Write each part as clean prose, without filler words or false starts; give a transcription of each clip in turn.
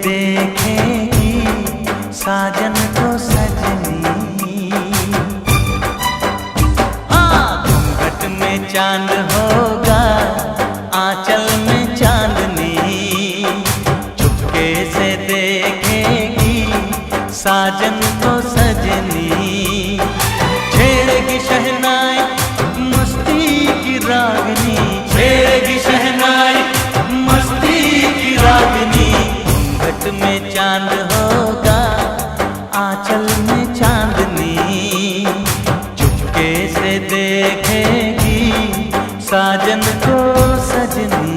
देखेगी साजन को सजनी। घूंघट में चांद होगा, आंचल में चांदनी, चुपके से देखेगी साजन को सजनी। छेड़ेगी शहनाई मस्ती की रागनी, छेड़ेगी शहनाई मस्ती की रागनी। घूंघट में चांद होगा, आंचल में चांदनी, चुपके से देखेगी साजन को सजनी।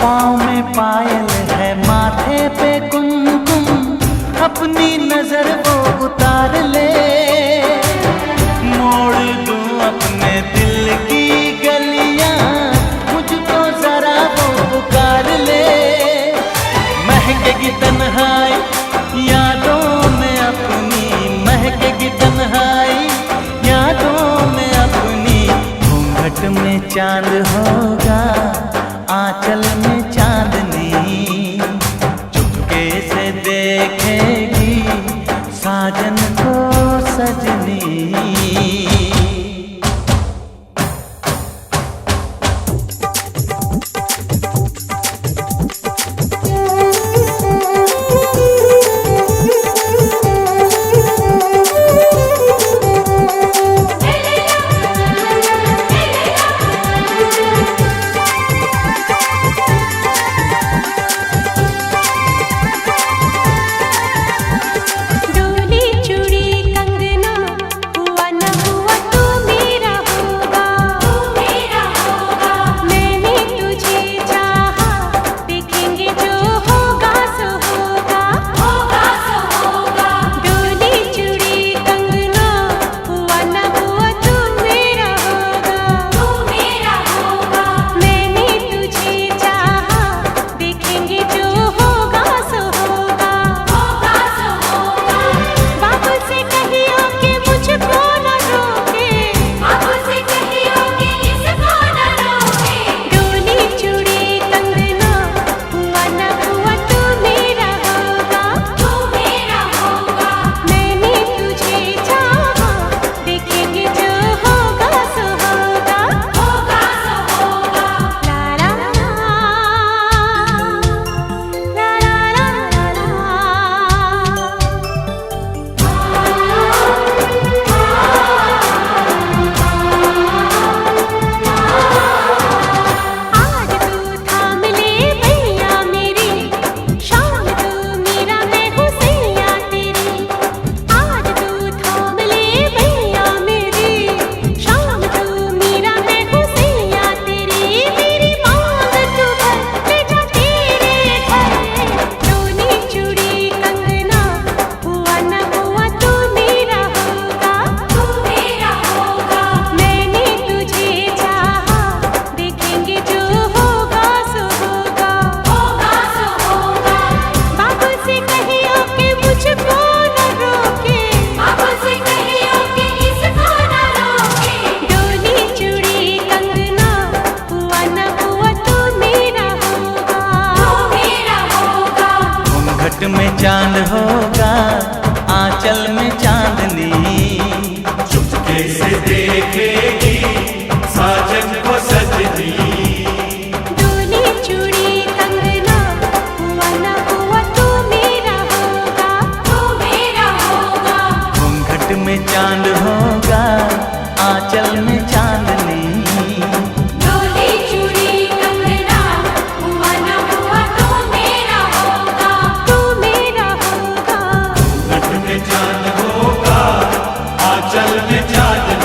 पाँव में पायल है, माथे पे कुमकुम, अपनी नजर वो उतार ले। मोड़ दूं अपने दिल की गलियां, मुझको जरा वो पुकार ले। महकेगी तन्हाई यादों में अपनी, महकेगी तन्हाई यादों में अपनी। घूंघट में चांद होगा, आंचल में चांदनी, चुपके से देखेगी साजन को सजनी। में चांद होगा, आंचल में चांदनी, चुपके से देखेगी साजन को सजनी। डोली चूड़ी कंगना, हुआ न हुआ तू मेरा होगा, तू मेरा होगा। घूंघट में चांद होगा, आंचल में चांदनी, चल में चांदनी।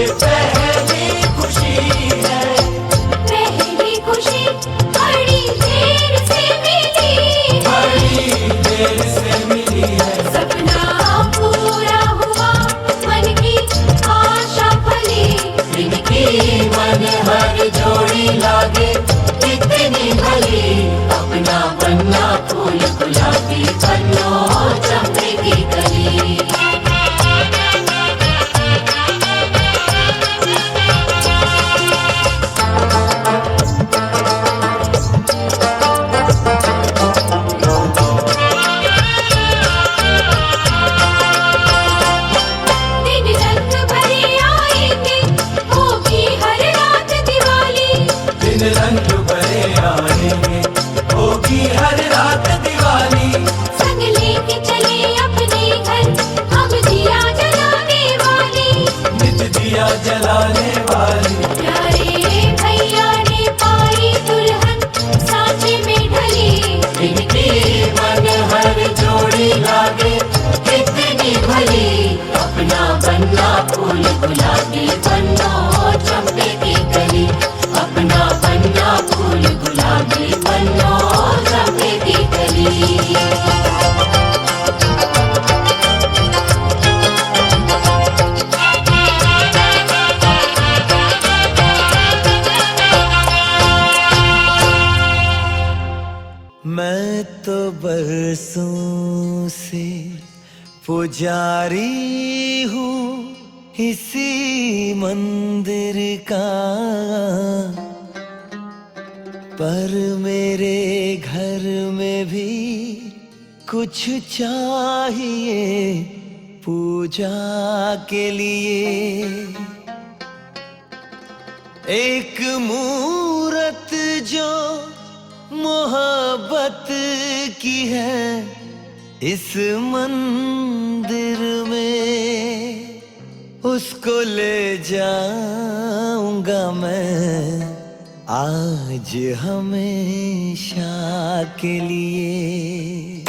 ये पहली खुशी है, पहली खुशी बड़ी देर से मिली है, बड़ी देर से मिली है। सपना पूरा हुआ, मन की आशा फली, इनकी मन हर जोड़ी लागे कितनी भली, अपना बनना फूल गुलाबी बनो चंपे की कली। दिन रंग भरे आएंगे, होगी हर रात दिवाली, दिन रंग भरे आएंगे, होगी हर रात दिवाली। संग लेके चले अपने घर हम दिया जलाने वाली, निज दिया जलाने वाली, प्यारे भैया ने पाई दुल्हन सांचे में ढली, इनकी मन हर जोड़ी लागे कितनी भली, अपना बनना फूल गुलाबी बनो चंपे की कली, अपना बनना फूल गुलाबी बनो चंपे की कली। मैं तो बरसों से पुजारी हूँ इसी मंदिर का, पर मेरे घर में भी कुछ चाहिए पूजा के लिए। एक मूरत जो मोहब्बत की है इस मंदिर में, उसको ले जाऊंगा मैं आज हमेशा के लिए।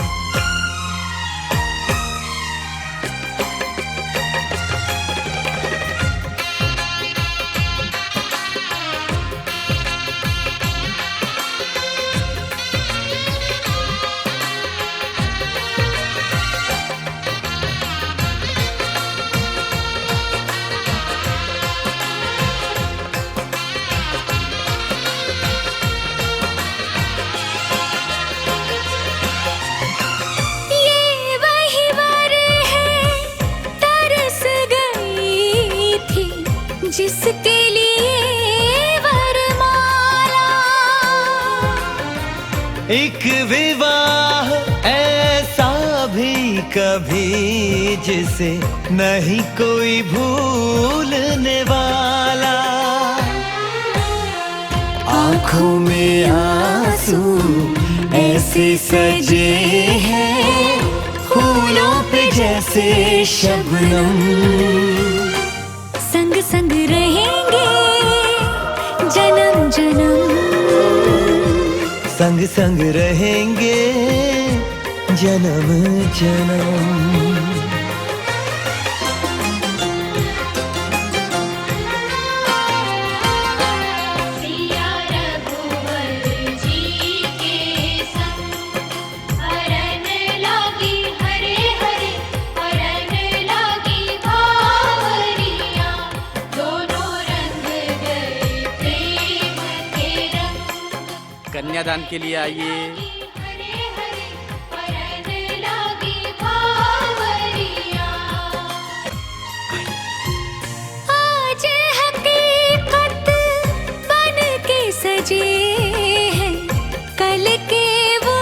जिसके लिए वरमाला, एक विवाह ऐसा भी कभी जिसे नहीं कोई भूलने वाला, आंखों में आंसू ऐसे सजे हैं फूलों पे जैसे शबनम, संग संग रहेंगे जन्म जन्म, संग संग रहेंगे जन्म जन्म। सिया रघुवर जी के संग हरन लागी हरे हरे, हरन लागी भावरिया, दोनों रंग गए प्रेम के रंग, कन्यादान के लिए आइए। हरे हरे हरन लागी भावरिया। आज हकीकत बन के सजे हैं कल के वो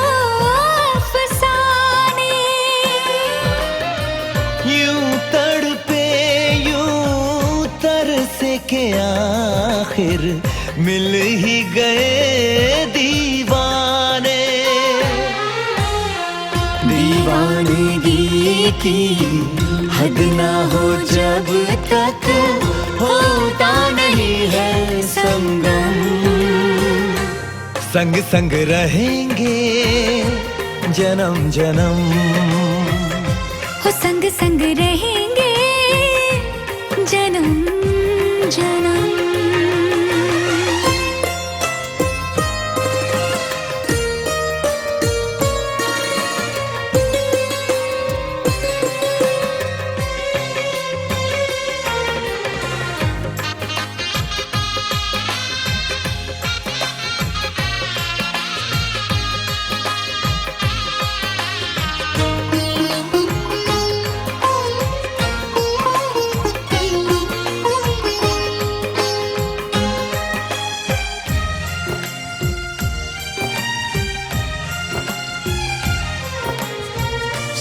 अफसाने, यूं तड़पे यूं तरसे के आखिर मिल ही गए दीवाने, दीवानगी की हद ना हो जब तक होता नहीं है संगम, संग संग रहेंगे जन्म जन्म, हो संग संग रहेंगे जन्म जन्म।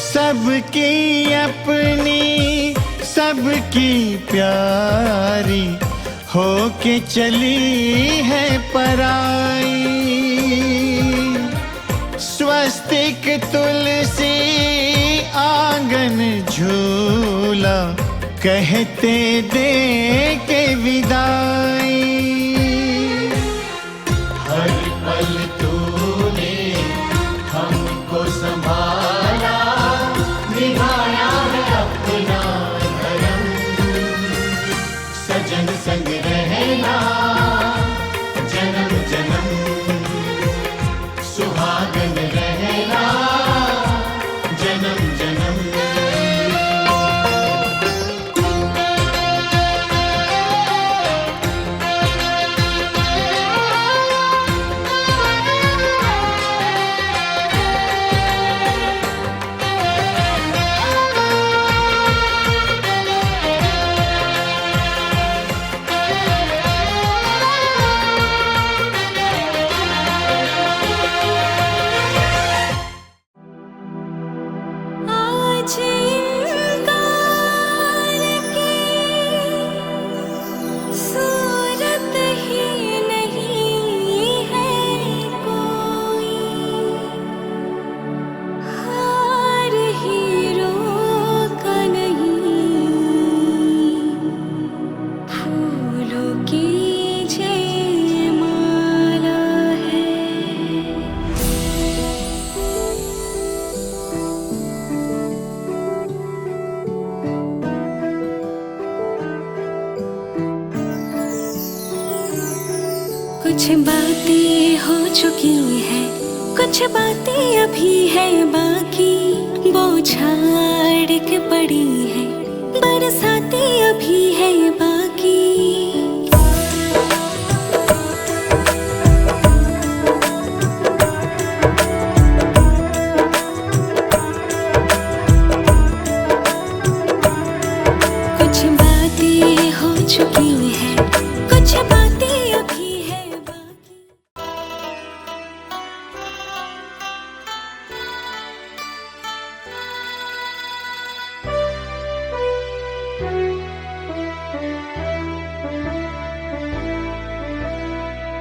सबकी अपनी सबकी प्यारी होके चली है पराई। स्वस्तिक तुलसी आंगन झूला कहते दे के विदाई। हर पल तूने हमको संभाला, निभाया है अपना धर्म। सजन संग रहना जन्म जन्म, सुहागन रहना जन्म जन्म। आज इंकार की सूरत ही नहीं है कोई। हार हीरों का नहीं, फूलों की जयमाला है। कुछ बातें हो चुकी हैं, कुछ बातें अभी है बाकी। बौछार के पड़ी है, बरसातें अभी है बाकी। कुछ बातें हो चुकी हैं, कुछ बातें अभी है बाकी।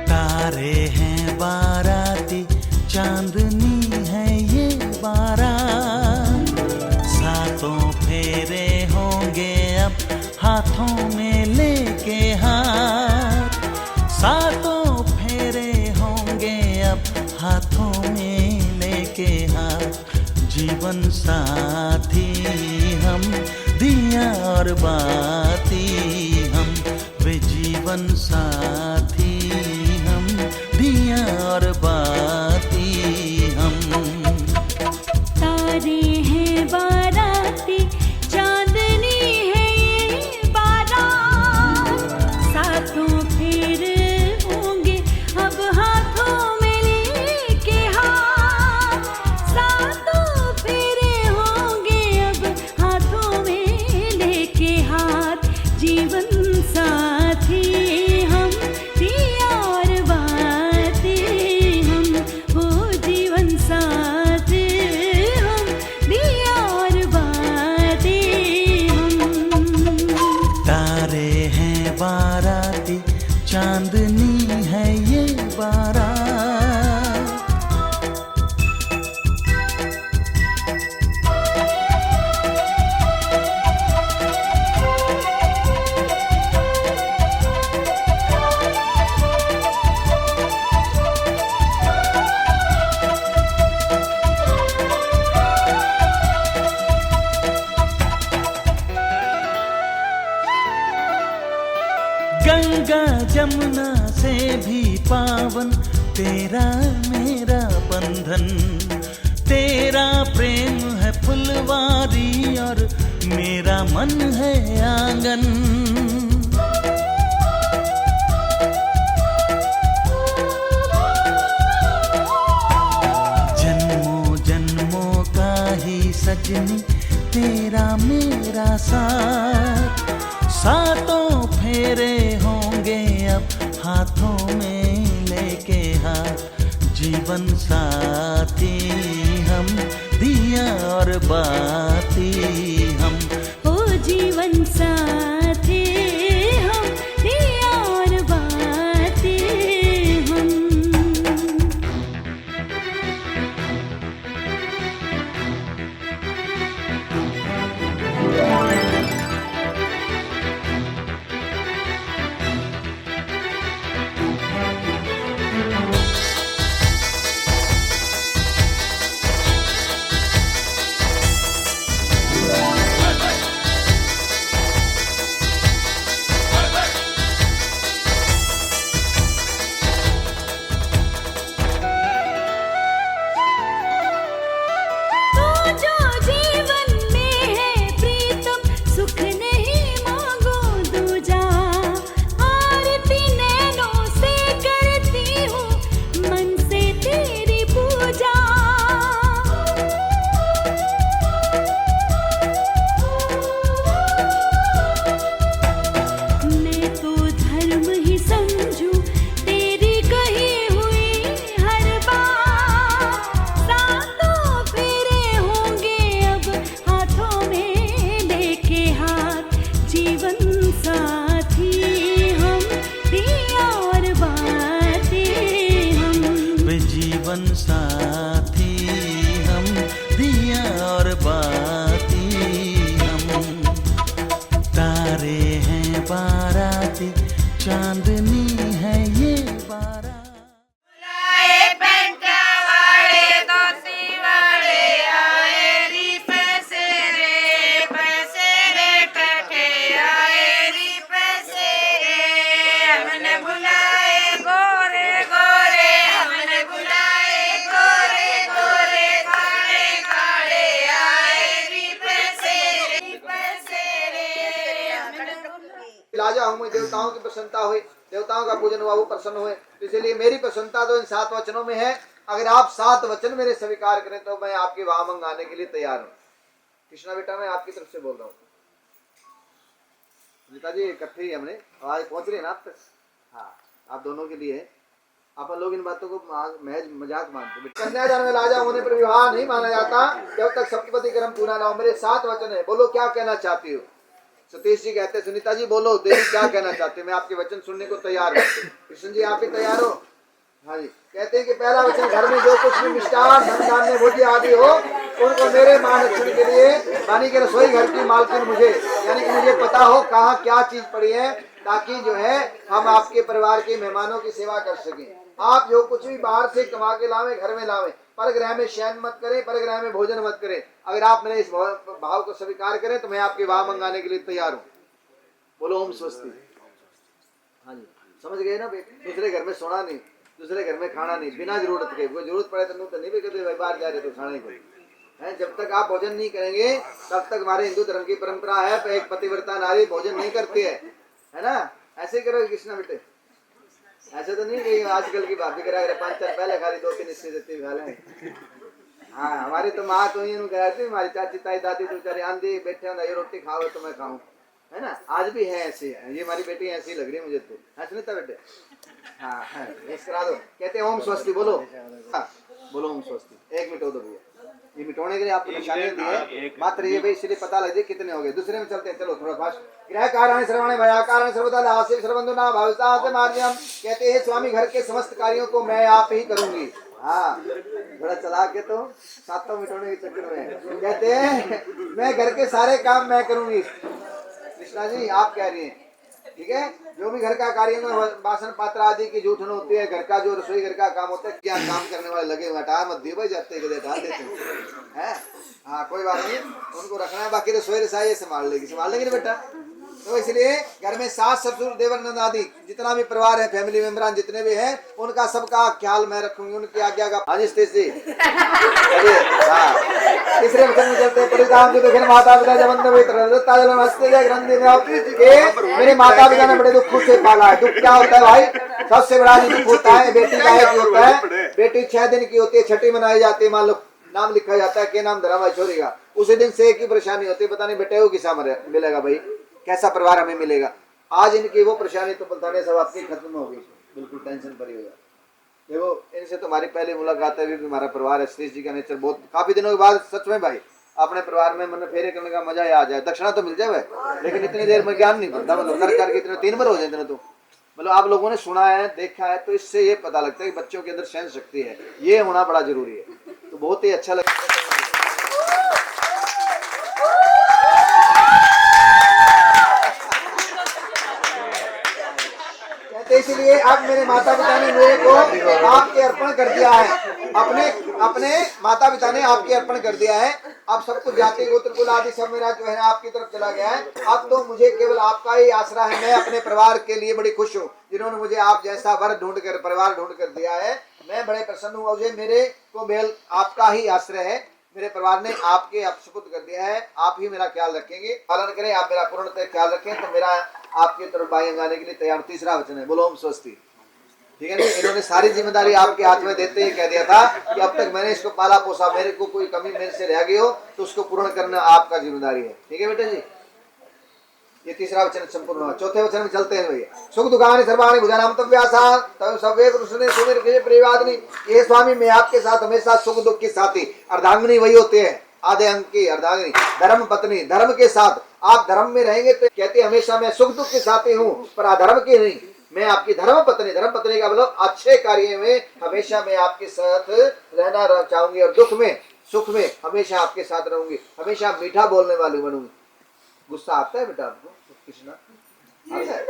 तारे हैं बाराती, चांदनी है ये बारात। सातों फेरे होंगे अब हाथों में लेके हाथ। सातों फेरे होंगे अब हाथों में लेके हाथ। जीवन साथी हम, दिया और बाती हम। वे जीवन साथी हम, दिया और बाती हम। तारे हैं बाराती, चांदनी है ये बारात। सातों फेर होंगे अब हाथों में लेके हाथ। सातों फेरे होंगे अब हाथों में लेके हाथ। जीवन साथी हम, दिया और बाती हम। वो जीवन साथी हम, दिया और बाती हम। तारे हैं बाराती, चांदनी है ये बारात। गंगा जमुना से भी पावन तेरा मेरा बंधन, तेरा प्रेम है फुलवारी और मेरा मन है आंगन। जन्मों जन्मों का ही सजनी तेरा मेरा साथ, सातों फेरे होंगे अब हाथों में लेके हाथ। जीवन साथी हम, दिया और बाती हम। ओ जीवन साथी हम, दिया और बातें हम। तू जो जीवन में है प्रीतम, सुख नहीं मांगो दूजा। आरती नैनों से करती हूँ, मन से तेरी पूजा। मैं तो धर्म ही समझूं तेरी कही हुई हर बात। सातों फेरे होंगे अब हाथों में लेके हाथ। जीवन साथी हम, दिया और बातें हम। वे जीवन साथी हम, दिया और बाती हम। तारे हैं बाराती, चांदनी है ये बारात। लाजा हूँ मैं, देवताओं की प्रसन्नता हुई, देवताओं का पूजन हुआ, वो प्रसन्न हुए। तो इसलिए मेरी प्रसन्नता तो इन 7 वचनों में है। अगर आप 7 वचन मेरे स्वीकार करें तो मैं आपके वहां मंगाने के लिए तैयार हूँ। कृष्णा बेटा, मैं आपकी तरफ से बोल रहा हूँ। गीता जी इकट्ठे ही हमने आवाज पहुंच रही है ना आप तक? हाँ, आप दोनों के लिए। अपन लोग इन बातों को महज मजाक मानते। कन्यादान में लाजा होने पर विवाह नहीं माना जाता जब तक सप्तपदी कर्म पूरा ना हो। मेरे 7 वचन है, बोलो क्या कहना चाहती हो? सतीश जी कहते हैं, सुनीता जी बोलो, देवी क्या कहना चाहते हैं? मैं आपके वचन सुनने को तैयार हूँ। कृष्ण जी आप भी तैयार हो? हाँ जी। कहते हैं कि पहला वचन, घर में जो कुछ भी मिष्ठान धन भोज्य आदि हो उनको मेरे मान रक्षण के लिए, यानी कि रसोई घर की मालकिन मुझे, यानी कि मुझे पता हो कहाँ क्या चीज पड़ी है, ताकि जो है हम आपके परिवार के मेहमानों की सेवा कर सकें। आप जो कुछ भी बाहर से कमा के लावे, घर में लावे, परगृह में शयन मत करें, परगृह में भोजन मत करें। अगर आप मेरे इस भाव को स्वीकार करें तो मैं आपके वाह मंगाने के लिए तैयार हूँ। बोलो ओम स्वस्ति। हाँ जी, समझ गए ना? दूसरे घर में सोना नहीं, दूसरे घर में खाना नहीं, बिना जरूरत के। कोई जरूरत पड़े तो नहीं भी कहते बाहर जा रहे तो खाना ही है। जब तक आप भोजन नहीं करेंगे तब तक हमारे हिंदू धर्म की परंपरा है, एक पतिव्रता नारी भोजन नहीं करती है ना? ऐसे ही करोगे कृष्णा बेटे? ऐसे तो नहीं कि आजकल की भाभी करा 5 साल पहले खाली 2-3 हिस्से देती खा लें। हाँ, हमारी तो माँ तो यूँ कहती, हमारी चाची ताई दादी तो बेचारी आंधी बैठे हो, ये रोटी खाओ तो मैं खाऊं, है ना? आज भी है ऐसी है। ये हमारी बेटी ऐसी लग रही है मुझे तो। ऐसा नहीं था बेटे? हाँ हाँ, इस करा दो। कहते हैं ओम स्वस्ति बोलो। हाँ, बोलो ओम स्वस्ति। 1 मिनट हो दो भैया, ये मिटाने के लिए आपको निशानी दी है मात्र ये भाई, इसलिए पता लगे कितने हो गए। दूसरे में चलते हैं, चलो थोड़ा फास्ट। गृह कारण श्रवण भया कारण सर्वदा लासे सर्वबंधुना भावता से मार्जम। कहते हैं स्वामी घर के समस्त कार्यों को मैं आप ही करूंगी। हाँ, बड़ा चला के तो 7 मिटाने के चक्कर में कहते हैं मैं घर के सारे काम मैं करूंगी। कृष्णा जी आप कह रही हैं, ठीक है? जो भी घर का कार्य में बासन पात्र आदि की जूठन होती है, घर का जो रसोई घर का काम होता है, क्या काम करने वाले लगे हुए हटा मत दिए भाई, जाते डाल देते हैं। हाँ, कोई बात नहीं, उनको रखना है। बाकी रसोई रसाई संभाल लेगी ना बेटा? तो इसलिए घर में सास ससुर देवर नंद आदि जितना भी परिवार है, फैमिली मेंबर जितने भी हैं, उनका सबका ख्याल मैं रखूंगी, उनकी आज्ञा का। हाँ जी स्टेज जी, तीसरे वचन में चलते हैं। परिधाम जो देखे माता पिता मेरे माता पिता ने बड़े दुख से पाला है। दुख क्या होता है भाई? सबसे बड़ा दुख होता है बेटी का एक होता है, बेटी 6 दिन की होती है, छठी मनाई जाती है, मान लो नाम लिखा जाता है के नाम धर्म है छोरी का, उसी दिन से एक ही परेशानी होती है, पता नहीं बेटे को किसा मिलेगा भाई, कैसा परिवार हमें मिलेगा। आज इनकी वो परेशानी तो बताने सब आपकी खत्म हो गई, बिल्कुल टेंशन फ्री हो जाए। देखो इनसे तो हमारी पहली मुलाकात है, भी हमारा परिवार है, सतीश जी का नेचर बहुत, काफी दिनों के बाद सच में भाई अपने परिवार में मन फेरे करने का मजा ही आ जाए। दक्षिणा तो मिल जाए लेकिन इतनी देर में ज्ञान नहीं बनता, मतलब कर करके इतने 3 बार हो जाए इतने, तो मतलब आप लोगों ने सुना है देखा है, तो इससे ये पता लगता है कि बच्चों के अंदर सहन शक्ति है, ये होना बड़ा जरूरी है। तो बहुत ही अच्छा लगता है। इसलिए अब मेरे माता पिता ने मेरे को आपके अर्पण कर दिया है, अपने माता पिता ने आपके अर्पण कर दिया है। अब सब कुछ जाति गोत्र कुल आदि सब मेरा जो है आपकी तरफ चला गया है। अब तो मुझे केवल आपका ही आसरा है। मैं अपने परिवार के लिए बड़ी खुश हूँ, जिन्होंने मुझे आप जैसा वर ढूंढ कर परिवार ढूंढ कर दिया है। मैं बड़े प्रसन्न हूँ। मुझे मेरे को मेल आपका ही आश्रय है, मेरे परिवार ने आपके आप सुपुर्द कर दिया है। आप ही मेरा ख्याल रखेंगे, पालन करें, आप मेरा पूर्णतः ख्याल रखें तो मेरा आपकी तरफ बाई जाने के लिए तैयार। तीसरा वचन है, बोलो ओम स्वस्ति। ठीक है ना, इन्होंने सारी जिम्मेदारी आपके हाथ में देते ही कह दिया था कि अब तक मैंने इसको पाला पोसा, मेरे को कोई कमी मेरे से रह गई हो तो उसको पूर्ण करना आपका जिम्मेदारी है। ठीक है बेटा जी, ये तीसरा वचन संपूर्ण हुआ। चौथे वचन में चलते हैं भैया। सुख दुखानि सर्वाणि भुजनाम तव्यासा तव सवे पुरुषने सुमेर के प्रियवादिनी। ये स्वामी मैं आपके साथ हमेशा सुख दुख के साथी। अर्धांगिनी वही होते हैं, आधे अंक की अर्धांगिनी, धर्म पत्नी, धर्म के साथ आप धर्म में रहेंगे तो कहते हमेशा मैं सुख दुख के साथी हूँ, पर अधर्म की नहीं। मैं आपकी धर्म पत्नी, धर्म पत्नी का मतलब अच्छे कार्य में हमेशा मैं आपके साथ रहना चाहूंगी, और दुख में सुख में हमेशा आपके साथ रहूंगी। हमेशा मीठा बोलने वाली बनूंगी। गुस्सा आता है बेटा आपको? कृष्णा आता है?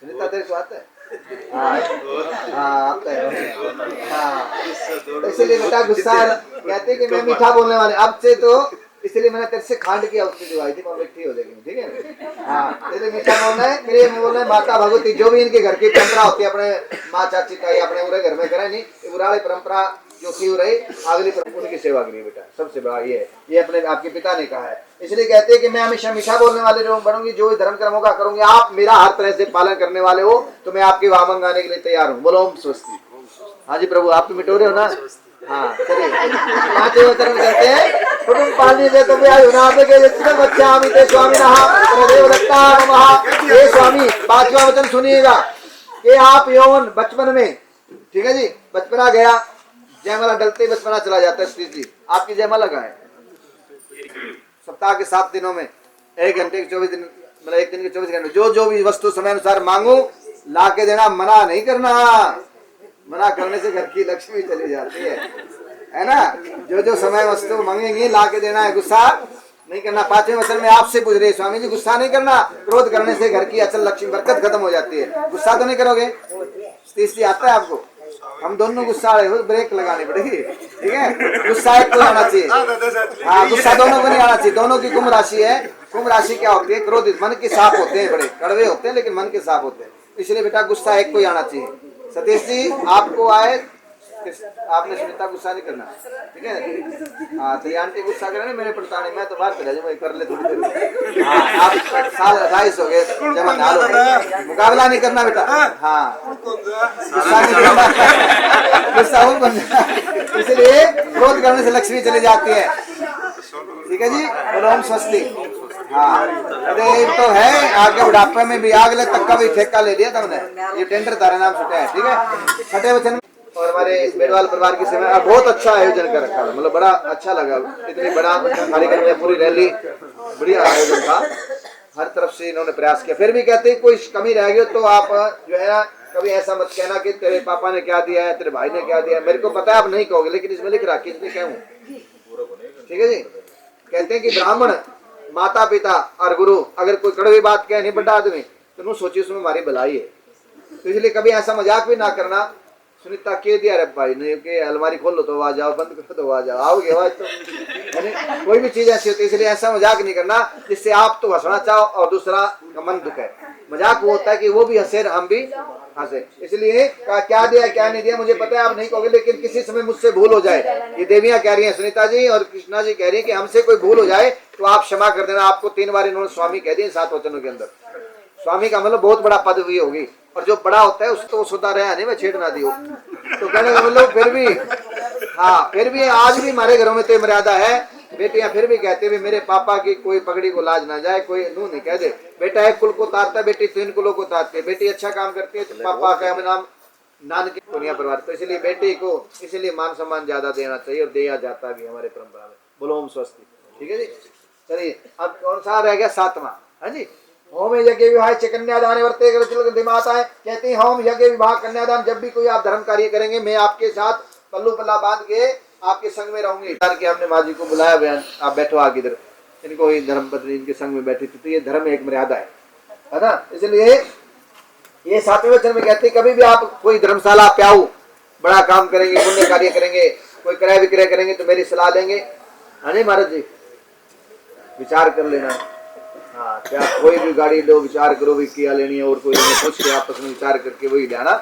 सुनीता तेरे को आता है? हाँ आता है। हाँ इसलिए बेटा गुस्सा कहते कि मैं मीठा बोलने वाले, अब से तो इसलिए मैंने तेरे से खांड की औषधि दिवाई थी, मिट्टी हो जाएगी। ठीक है, हाँ इसलिए मीठा बोलना है। मेरे में बोलना है माता भगवती, जो भी इनके घर की परंपरा होती है, अपने माँ चाची ताई अपने पूरे घर में करे नहीं, पुरानी परंपरा जो की रही अगली उनकी सेवा करिए बेटा, सबसे बड़ा ये अपने आपके पिता ने कहा है। इसलिए कहते हैं कि मैं हमेशा मीठा बोलने वाले बनूंगी, जो भी धर्म कर्मों का करूंगी। आप मेरा हर तरह से पालन करने वाले हो तो मैं आपकी वाह मंगाने के लिए तैयार हूँ। बोलो ओम स्वस्ति। हाँ जी प्रभु, आप भी मिटोरे हो ना? हाँ चलिए 5वें वचन में कहते हैं, कुटुंब पालनी से तुम स्वामी ये स्वामी। 5वां वचन सुनिएगा कि आप यौवन बचपन में, ठीक है जी, बचपना गया, जयमाला डलते ही बचपना चला जाता है। स्थिति आपकी जयमाला का है सप्ताह के 7 दिनों में 1 घंटे के 24 दिन, मतलब 1 दिन के 24 घंटे जो भी वस्तु समय अनुसार मांगो ला के देना, मना नहीं करना। मना करने से घर की लक्ष्मी चली जाती है ना। जो समय वस्तु मांगेंगे ला के देना है, गुस्सा नहीं करना। 5वें वचन में आपसे पूछ रहे स्वामी जी, गुस्सा नहीं करना। क्रोध करने से घर की अचल लक्ष्मी बरकत खत्म हो जाती है। गुस्सा तो नहीं करोगे? तीसरी आता है आपको? हम दोनों गुस्सा रहे हो, ब्रेक लगानी पड़ेगी। ठीक है, गुस्सा एक को आना चाहिए। हाँ गुस्सा दोनों को नहीं आना चाहिए। दोनों की कुंभ राशि है। कुंभ राशि क्या होती है? क्रोधित, मन के साफ होते हैं, बड़े कड़वे होते हैं लेकिन मन के साफ होते हैं। इसलिए बेटा गुस्सा एक को ही आना चाहिए। सतीश जी आपको आए, आपने सुनीता गुस्सा नहीं करना, ठीक है? हाँ तो आंटी गुस्सा करे मेरे पड़ता नहीं, मैं तो बात कर ले थोड़ी देर। हाँ आप साल 28 हो गए, जमा डाल हो गए, मुकाबला नहीं करना बेटा। हाँ गुस्सा नहीं करना, गुस्सा हो बन। इसलिए क्रोध करने से लक्ष्मी चली जाती है। ठीक है जी, बोलो ओम स्वस्ति। हाँ अरे तो है, आगे बुढ़ापे में भी आग तक का भी ठेका ले लिया तुमने, ये टेंडर तारा नाम छुटा है। ठीक है, छठे वचन और हमारे इस बेडवाल परिवार की सेवा बहुत अच्छा आयोजन कर रखा है, मतलब बड़ा अच्छा लगा। इतनी बड़ा कार्यक्रम में पूरी रैली, बढ़िया आयोजन था, हर तरफ से इन्होंने प्रयास किया। फिर भी कहते कोई कमी रह गई तो आप जो है ना कभी ऐसा मत कहना कि तेरे पापा ने क्या दिया है, तेरे भाई ने क्या दिया है। मेरे को पता है आप नहीं कहोगे, लेकिन इसमें लिख रहा कि इसमें क्या हूँ। ठीक है जी, कहते हैं कि ब्राह्मण, माता पिता और गुरु अगर कोई कड़वी बात कहे नहीं बड़ा आदमी तो सोचिए उसमें हमारी भलाई है। तो इसलिए कभी ऐसा मजाक भी ना करना सुनीता के दिया रे भाई ने कि अलमारी खोल लो तो आवाज आओ, बंद करो तो आवाज आओ, आओगे आवाज तो यानी कोई भी चीज ऐसी होती है। इसलिए ऐसा मजाक नहीं करना जिससे आप तो हंसना चाहो और दूसरा का मन दुखे। मजाक वो होता है कि वो भी हंसे हम भी हंसे। इसलिए क्या दिया क्या नहीं दिया मुझे पता है आप नहीं कहोगे, लेकिन किसी समय मुझसे भूल हो जाए, ये देवियां कह रही हैं सुनीता जी और कृष्णा जी कह रही है कि हमसे कोई भूल हो जाए तो आप क्षमा कर देना। आपको 3 बार इन्होंने स्वामी कह दिए 7 वचनों के अंदर। स्वामी का मतलब बहुत बड़ा पद हुई होगी, और जो बड़ा होता है उसको सुधार है नहीं मैं छेड़ ना दियो, तो कहने का मतलब फिर भी हाँ, फिर भी आज भी हमारे घरों में तो मर्यादा है। बेटियां फिर भी कहते हैं मेरे पापा की कोई पगड़ी को लाज ना जाए, कोई नू नहीं कह दे। बेटा एक कुल को तारता है, बेटी 3 कुलों को तारती है। बेटी अच्छा काम करती है तो पापा का नाम नानक पुनिया परिवार, तो इसलिए बेटी को इसलिए मान सम्मान ज्यादा देना चाहिए और दिया जाता भी हमारे परंपरा में। बोलो ओम स्वस्ति। ठीक है जी, चलिए अब कौन सा रह गया 7वां। हाँ जी, होम यज्ञ विवाह च कन्यादान वर्ते माताएं कहती हैं होम यज्ञ विवाह कन्यादान जब भी कोई आप धर्म कार्य करेंगे मैं आपके साथ पल्लू पल्ला बांध के आपके संग में रहूंगी। कि हमने माँ जी को बुलाया बयान, आप बैठो आगे इधर, इनको ही धर्म पत्नी इनके संग में बैठी थी, तो ये धर्म एक मर्यादा है ना। इसलिए ये 7वें वचन में कहते कभी भी आप कोई धर्मशाला प्याऊ बड़ा काम करेंगे, पुण्य कार्य करेंगे, कोई क्रय विक्रय करेंगे तो मेरी सलाह लेंगे। हाँ नहीं महाराज जी, विचार कर लेना। हाँ, क्या कोई भी गाड़ी लो विचार करो भी क्या लेनी है, और कोई पूछ के आपस में विचार करके वही लेना।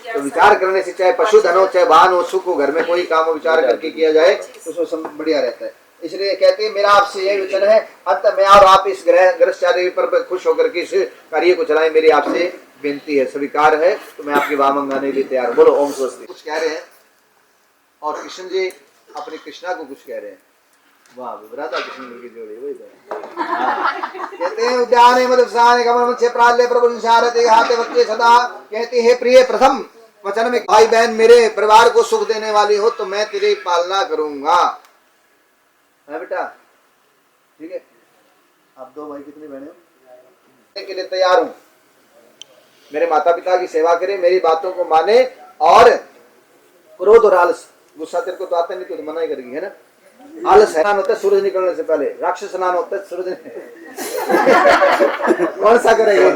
तो विचार करने से चाहे पशु धन हो, चाहे वाहन हो, सुख हो, घर में कोई काम हो विचार करके किया जाए तो उसमें बढ़िया रहता है। इसलिए कहते हैं मेरा आपसे यही वचन है, अंत में और आप इस ग्रहचार्य पर खुश होकर के इस कार्य को चलाएं, मेरी आपसे बेनती है, स्वीकार है, तो मैं आपकी वाह मंगाने के लिए तैयार हूं। बोलो ओम स्वस्ति। कुछ कह रहे हैं और कृष्ण जी अपने कृष्णा को कुछ कह रहे हैं। वाह, राधा कृष्ण की जोड़ी वही कहते हैं उद्यान मधुसाने कमल से प्राल्य प्रभु निशारते हाथे वक्ते सदा। कहते हैं प्रिय प्रथम वचन में भाई बहन मेरे परिवार को सुख देने वाली हो तो मैं तेरी पालना करूंगा। है बेटा, ठीक है। आप 2 भाई कितनी बहने हो? के लिए तैयार हूं। मेरे माता पिता की सेवा करे, मेरी बातों को माने, और क्रोध और आलस, गुस्सा तेरे को तो आता नहीं तो मना ही करेगी, है ना। आलस स्नान होता है सूरज निकलने से पहले, राक्षस स्नान होता है सूरज कौन सा करेगा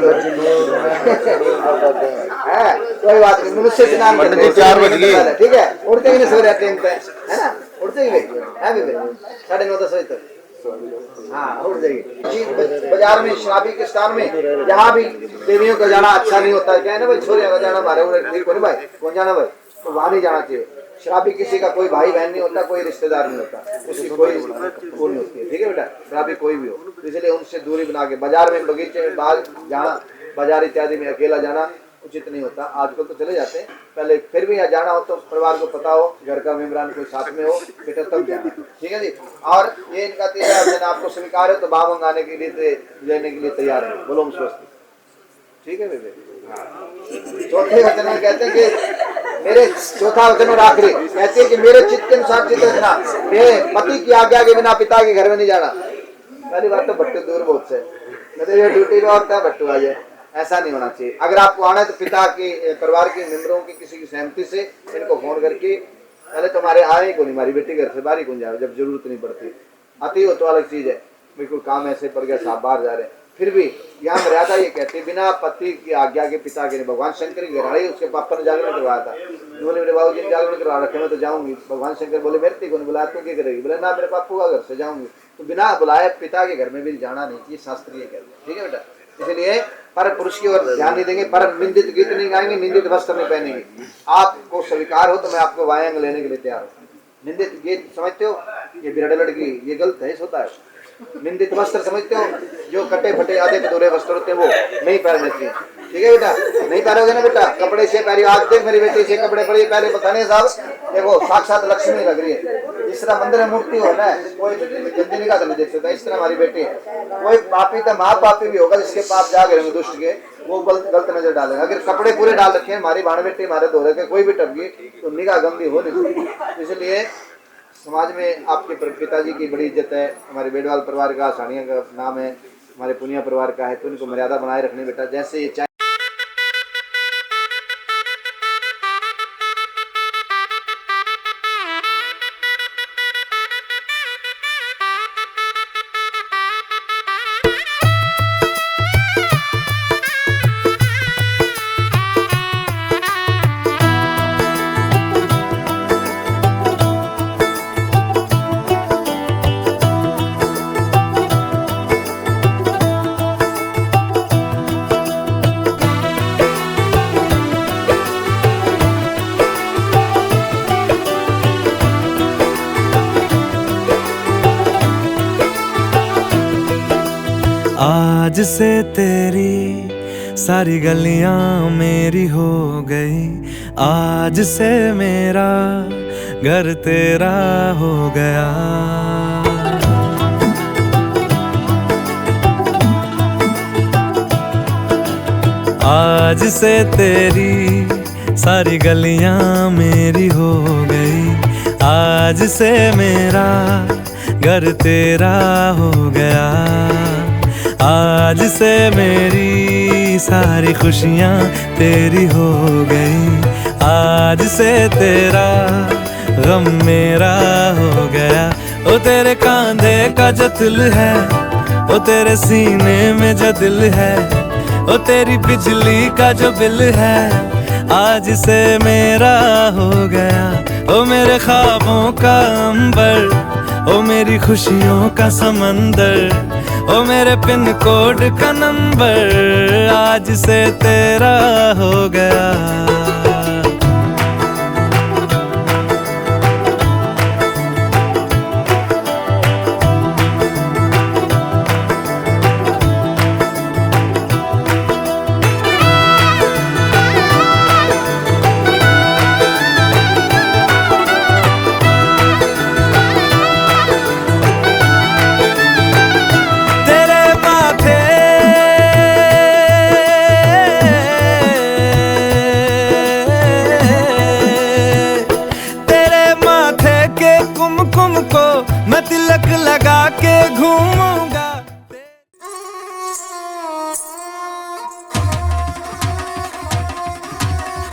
है, कोई बात नहीं, मनुष्य स्नान 4 बज गए, ठीक है। उठते ही नहीं सवेरे टाइम पे, है ना, उठते ही है 9:30 बजे तक। हाँ, उठ जाएगी। बाजार में शराबी के स्थान में जहाँ भी देवियों का जाना अच्छा नहीं होता है, क्या है ना भाई, छोरिया का जाना हमारे ठीक हो नहीं भाई, कौन जाना भाई, तो वहां नहीं जाना चाहिए। शराबी किसी का कोई भाई बहन नहीं होता, कोई रिश्तेदार नहीं होता, उसकी कोई वो नहीं होती है, ठीक है बेटा। शराबी कोई भी हो, इसलिए उनसे दूरी बना के बाजार में, बगीचे में, बाहर जाना, बाजार इत्यादि में अकेला जाना उचित नहीं होता। आजकल तो चले जाते हैं, पहले फिर भी यहाँ जाना हो तो परिवार को पता हो, घर का मेम्बरान कोई साथ में हो बेटा तब जाना, ठीक है जी। और ये इनका 3 दिन आपको स्वीकार है तो बाम मंगाने के लिए लेने के लिए तैयार है। बोलो ओम स्वस्ति। ठीक है बेबे। चौथे वचन में कहते हैं कि मेरे, चौथा वचन और आखिरी कहते हैं कि मेरे चित्त के अनुसार चित्त रखना, मेरे पति की आज्ञा के बिना पिता के घर में नहीं जाना। पहली बात तो भट्टू दूर बहुत से, मतलब ये ड्यूटी में होता है भट्टू आ जाए, ऐसा नहीं होना चाहिए। अगर आपको आना है तो पिता के परिवार के मेंबरों की किसी की सहमति से इनको फोन करके, पहले तुम्हारे आने को नहीं, हमारी बेटी घर से बाहर ही कौन जाए जब जरूरत नहीं पड़ती, आती हो तो अलग चीज है, बिल्कुल काम ऐसे पड़ गया साहब बाहर जा रहे हैं। फिर भी यहाँ मर्यादा ये कहती है बिना पति की आज्ञा के पिता के, भगवान शंकर की घराड़ी उसके पापा ने जागरण करवाया था, बोले मेरे बाबू जी ने जागरण करवा रखे, मैं तो जाऊंगी। भगवान शंकर बोले मेरे को नहीं बुलाया, तू क्या करेगी? बोले ना, मेरे पापू का घर से जाऊंगी। तो बिना बुलाए पिता के घर में भी जाना नहीं चाहिए, शास्त्रीय कहते हैं, ठीक है बेटा। इसलिए पर पुरुष की ओर ध्यान नहीं देंगे, पर निंदित गीत नहीं गाएंगे, निंदित वस्त्र नहीं पहनेंगे। आपको स्वीकार हो तो मैं आपको वायांग लेने के लिए तैयार हूँ। निंदित गीत समझते हो, ये बिरड़ लड़की, ये गलत है, होता है। निंदित वस्त्र समझते हो, जो कटे फटे आधे कटोरे वस्त्र होते हैं वो नहीं पहनने चाहिए, ठीक है बेटा। नहीं पहनोगे ना बेटा, कपड़े से पहले, आज देख मेरी बेटी से कपड़े पहले पता नहीं साहब, देखो साक्षात लक्ष्मी लग रही है। इस तरह मंदिर में मूर्ति हो ना, कोई गंदी निगाह से नहीं देख सकता, इस तरह हमारी बेटी है। कोई पापी तो महापापी भी होगा जिसके पाप जाग रहे दुष्ट के, वो गलत नजर डालेगा। अगर कपड़े पूरे डाल रखे हैं, हमारी भाण बेटी हमारे धो रखे, कोई भी टप गई तो निगाह गंदी हो नहीं सकती। इसलिए समाज में आपके पिताजी की बड़ी इज्जत है, हमारे बेडवाल परिवार का, सानिया का नाम है, हमारे पुनिया परिवार का है, तो इनको मर्यादा बनाए रखनी बेटा। जैसे ये चाहे से तेरी सारी गलियां मेरी हो गई, आज से मेरा घर तेरा हो गया। आज से तेरी सारी गलियां मेरी हो गई, आज से मेरा घर तेरा हो गया। आज से मेरी सारी खुशियां तेरी हो गई, आज से तेरा गम मेरा हो गया। ओ तेरे कांधे का जो दिल है, ओ तेरे सीने में जो दिल है, ओ तेरी बिजली का जो बिल है, आज से मेरा हो गया। ओ मेरे ख्वाबों का अंबर, ओ मेरी खुशियों का समंदर, ओ मेरे पिन कोड का नंबर, आज से तेरा हो गया। मैं तिलक लगा के घूमूंगा।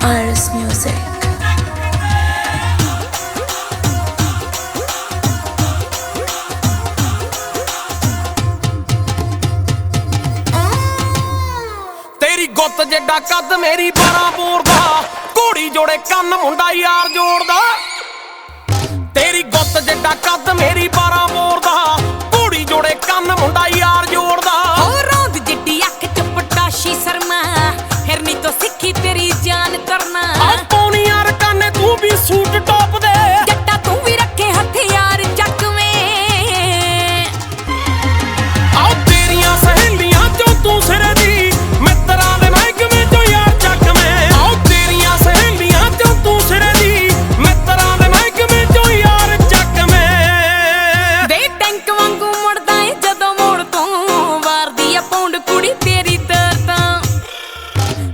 Iris Music. तेरी गुੱਤ ਜਿੱਡਾ ਕੱਦ ਮੇਰੀ 12 ਬੋਰ ਦਾ, ਘੋੜੀ ਜੋੜੇ ਕੰਨ ਮੁੰਡਾ ਯਾਰ ਜੋੜਦਾ। तेरी गुੱਤ ਜਿੱਡਾ ਕੱਦ ਮੇਰੀ 12 ਬੋਰ ਦਾ, ਘੋੜੀ ਜੋੜੇ ਕੰਨ ਮੁੰਡਾ ਯਾਰ ਜੋੜਦਾ। ਹੋ ਰੌਂਦ ਜਿੱਡੀ ਅੱਖ ਚ ਪਟਾਸ਼ੀ ਸਰਮਾ, ਹਿਰਨੀ ਤੋਂ ਸਿੱਖੀ ਤੇਰੀ ਜਾਨ ਕਰਨਾ। ਆ ਪੌਣੀ ਯਾਰ ਕਾਨੇ ਤੂੰ ਵੀ ਸੂਟ ਟੌਪ ਦੇ, ਜੱਟਾ ਤੂੰ ਵੀ ਰੱਖੇ ਹਥਿਆਰ ਚੱਕਵੇਂ। ਆ ਤੇਰੀਆਂ ਸਹੇਲੀਆਂ ਚੋਂ ਤੂੰ ਸਿਰੇ ਦੀ, ਮਿੱਤਰਾਂ ਦੇ ਮਹਿਕਮੇ ਚੋਂ ਯਾਰ ਚੱਕਵੇਂ। ਆ ਤੇਰੀਆਂ ਸਹੇਲੀਆਂ ਚੋਂ ਤੂੰ ਸਿਰੇ ਦੀ, ਮਿੱਤਰਾਂ ਦੇ ਮਹਿਕਮੇ ਚੋਂ ਯਾਰ ਚੱਕਵੇਂ। ਵੇ ਟੈਂਕ ਵਾਂਗੂ ਮੁੜਦਾ ਏ ਜਦੋਂ ਮੋੜ ਤੋਂ, ਵਾਰਦੀ ਆ ਪੌਂਡ ਕੁੜੀ ਤੇਰੀ ਤਰ ਤਾਂ।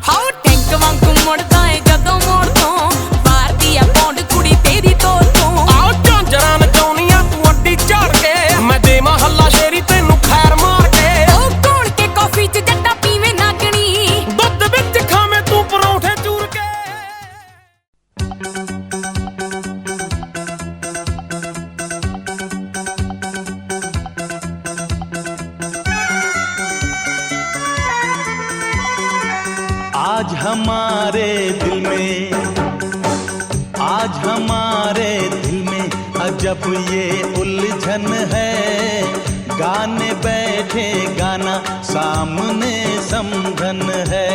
ਹਾਉ ਟੈਂਕ ਵਾਂਗੂ ਮੁੜਦਾ ਏ ਜਦੋਂ ਮੋੜ ਤੋਂ, ਵਾਰਦੀ ਆ ਪੌਂਡ ਕੁੜੀ ਤੇਰੀ ਤੋਰ ਤੋਂ। ਆਓ ਝਾਂਜਰਾਂ ਨਚਾਉਣੀਆਂ ਤੂੰ ਅੱਡੀ ਝਾੜ ਕੇ, ਮੈਂ ਦੇਵਾਂ ਹੱਲਾ ਸ਼ੇਰੀ ਤੈਨੂੰ ਖੈਰ ਮਾਰ ਕੇ। ਉਹ ਘੋਲ ਕੇ ਕੌਫੀ ਚ ਜੱਟਾ ਪੀਵੇਂ ਨਾਗਣੀ, ਦੁੱਧ ਵਿੱਚ ਖਾਵੇਂ ਤੂੰ ਪਰੌਂਠੇ ਚੂਰ ਕੇ। आज हमारे दिल में, आज हमारे दिल में अजब ये उलझन है। गाने बैठे गाना सामने समझन है।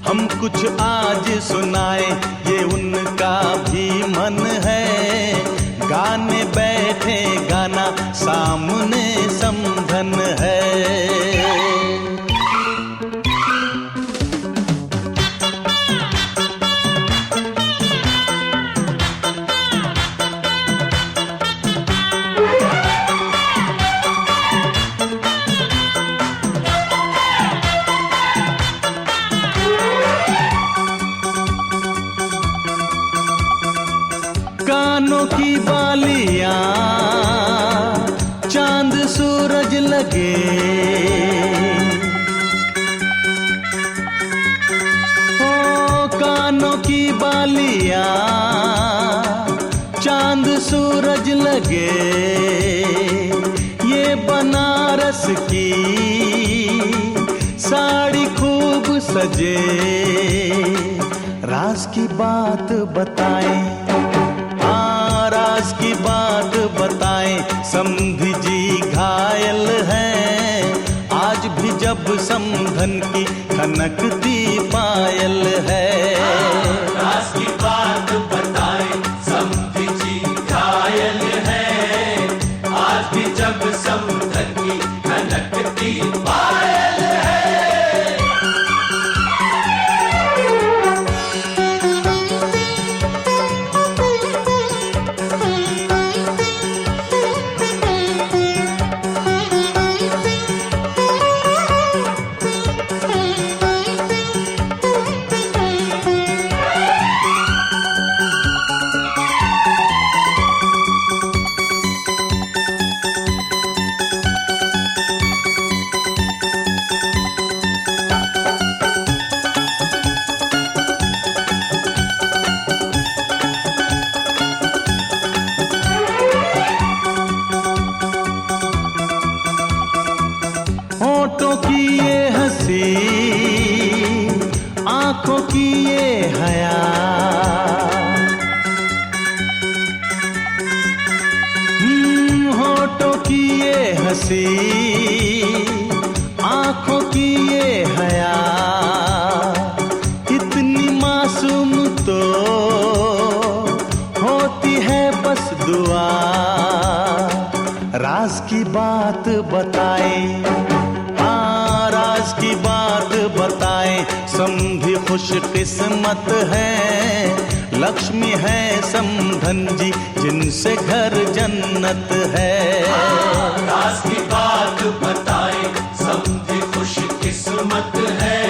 हम कुछ आज सुनाए ये उनका भी मन है। गाने बैठे गाना सामने समझन है। कानों की बालियां चांद सूरज लगे, ओ कानों की बालियां चांद सूरज लगे। ये बनारस की साड़ी खूब सजे। राज की बात बताएं, राज की बात बताएं, समधी जी घायल हैं। आज भी जब समधन की खनकती पायल है। राज की बात बताएं, समधी जी घायल हैं। आज भी जब समधन की आंखों की ये हया, होठों की ये हंसी, आंखों की ये हया, इतनी मासूम तो होती है बस दुआ। राज की बात बताए, हाँ राज की बात बताए, समधी खुश किस्मत है, लक्ष्मी है समधन जी जिनसे घर जन्नत है। राज की बात बताए, समझे खुश किस्मत है,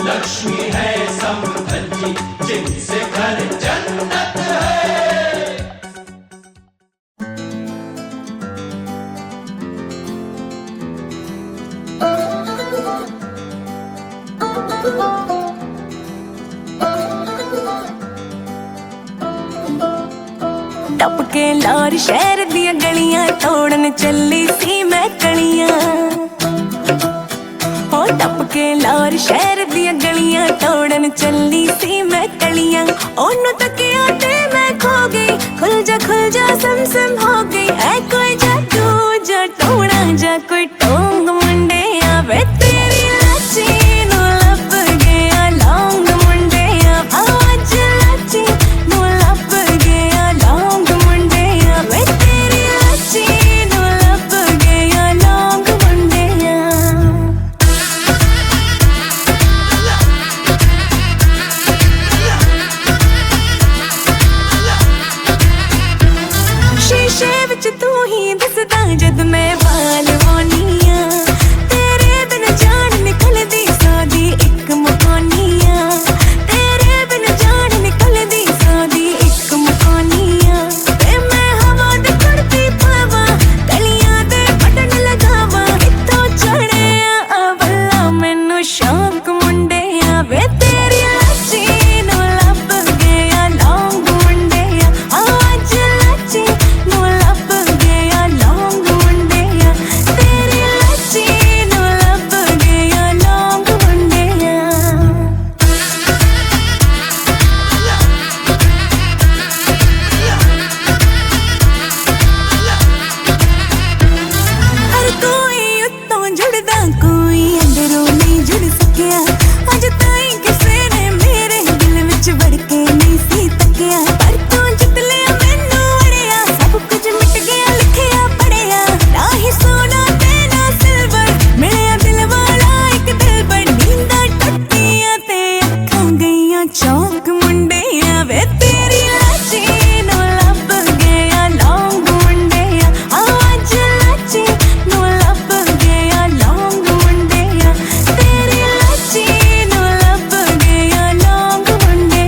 लक्ष्मी है समधन जी जिनसे घर जन्नत है। टपके लार शहर दिया गलियां, तोड़न चली सी मैं कलियां। हो टपके लार शहर दिया गलियां, तोड़न चली सी मैं कलियां। ओनू तकिया ते मैं खो गई, खुल जा सम सम हो गई। ऐ कोई जादू जा टोना जा कोई टोंग मुंडे आवे, तेरी लाची नू लब गया लौंग मुंडे आवाज लाची नू लब गया लौंग मुंडे आवे, तेरी लाची नू लब गया लौंग मुंडे। शीशे विच तू ही दिसदा जद मैं वाल वानिया, तेरे बिन जान निकलदी सादी इक मुकानिया, तेरे बिन जान निकलदी सादी इक मुकानिया। ते मैं हवा दे करती पावा, कलियां दे बटन लगावा, इत्थों चढ़े अवला मैनू शौक मुंडे आवे, तेरी लाची नू लब गया लौंग मुंडे आवाज लाची नू लब गया लौंग मुंडे, तेरी लाची नू लब गया लौंग मुंडे। हर कोई उत्तों जुड़दा, कोई अंदरों नहीं जुड़ सकिया, अज ताईं किसे ने मेरे दिल विच वड़ के नहीं सी तकिया। पर तू जित लिया मैनू अड़िया, सब कुछ मिट गया लिखिया पढ़िया, ना ही सोना ते ना सिल्वर, मिलिया दिल वाला एक दिलबर। नींदां टुटियां ते अखां गईयां चौंक मुंडे आवे, तेरी लाची नू लब गया लौंग मुंडे आवाज लाची नू लब गया लौंग मुंडे, तेरी लाची नू लब गया लौंग मुंडे।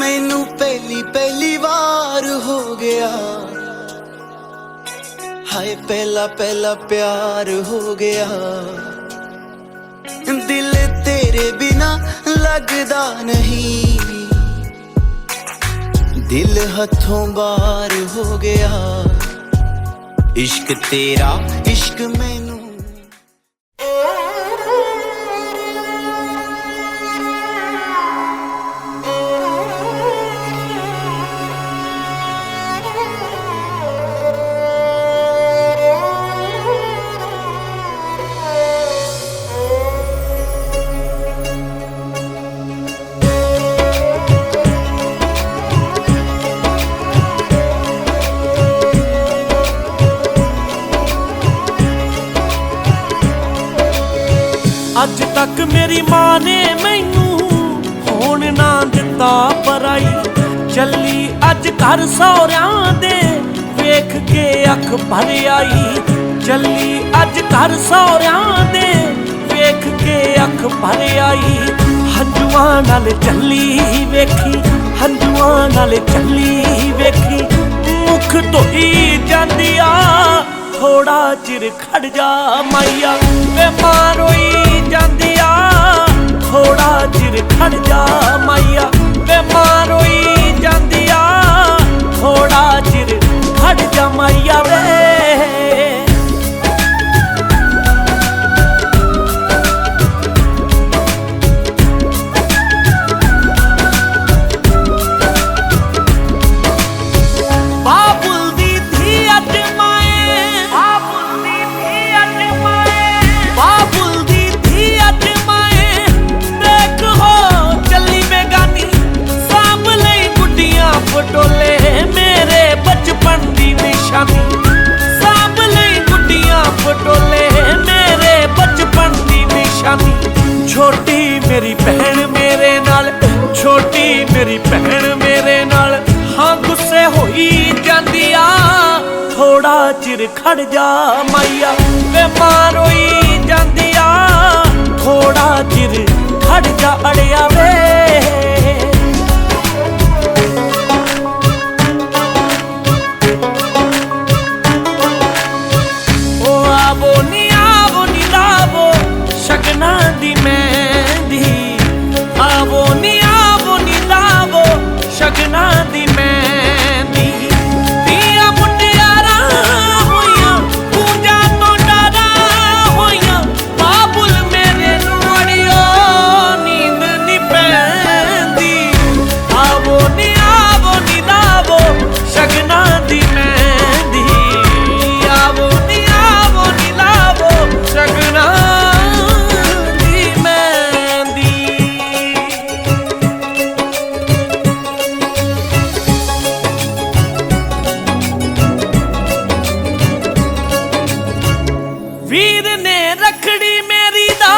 मैनू पहली वार हो गया, हाय पहला प्यार हो गया, दिल तेरे बिना लगदा नहीं, दिल हथों बार हो गया, इश्क तेरा इश्क मैनू। ਅੱਜ ਤੱਕ ਮੇਰੀ ਮਾਂ ਨੇ ਮੈਨੂੰ ਹੋਣ ਨਾ ਦਿੱਤਾ ਪਰਾਈ, ਚੱਲੀ ਅੱਜ ਘਰ ਸਹੁਰਿਆਂ ਦੇ ਵੇਖ ਕੇ ਅੱਖ ਭਰ ਆਈ, ਚੱਲੀ ਅੱਜ ਘਰ ਸਹੁਰਿਆਂ ਦੇ ਵੇਖ ਕੇ ਅੱਖ ਭਰ ਆਈ। ਹੰਝੂਆਂ ਨਾਲ ਚੱਲੀ ਵੇਖੀ, ਹੰਝੂਆਂ ਨਾਲ ਚੱਲੀ ਵੇਖੀ, ਮੁਖ ਧੋਈ ਜਾਂਦੀ ਆ, ਥੋੜਾ ਚਿਰ ਖੜ ਜਾ ਮਾਈਆ, ਵੇ ਮਾਂ ਰੋਈ ਜਾਂਦੀ ਆ, ਥੋੜਾ ਚਿਰ ਖੜ ਜਾ ਮਾਈਆ। चिर खड़ जा माइया वे मां रोई जांदी आ थोड़ा चिर खड़ जा अड़िया वे शगना दी मेहंदी आवो नी लावो शगना दी मेहंदी दिया मुटियारा होइया पूजा तो डरा होइया बाबुल मेरे नूड़ियो नींद नी पैंदी आवो नी लावो शगना दी मेहंदी आवो नी लावो शगना वीर ने रखड़ी मेरी दा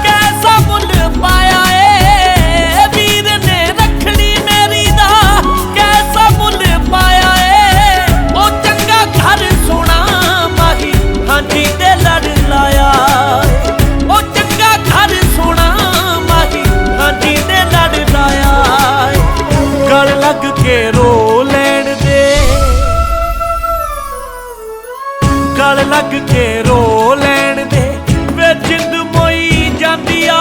कैसा मुल पाया ए वीर ने रखड़ी मेरी दा कैसा मुल पाया ए ओ चंगा घर सोना माही हांजी दे लड़ लाया ओ चंगा घर सोना माही हांजी दे लड़ लाया गल लग के रो लैण दे गल लग के रो लैण दे वे जिंद मोई जांदी आ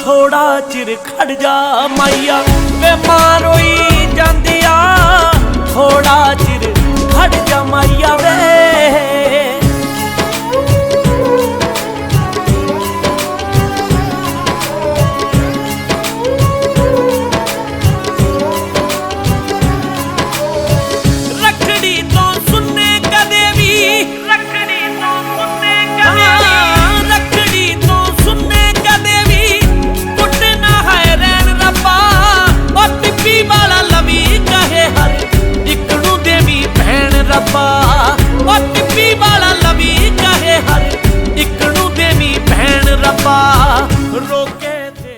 थोड़ा चिर खड़ जा माइया वे मां रोई जांदी आ थोड़ा चिर खड़ जा माइया वे रखड़ी तो सुनने कदे भी रखड़ी तो सुनने कदे भी कुटना है रैन रब्बा और टिप्पी वाला लवी कहे हर इकड़ू देवी भैन रब्बा और टिप्पी वाला लवी कहे हर इकड़ू देवी भैन रब्बा रोके थे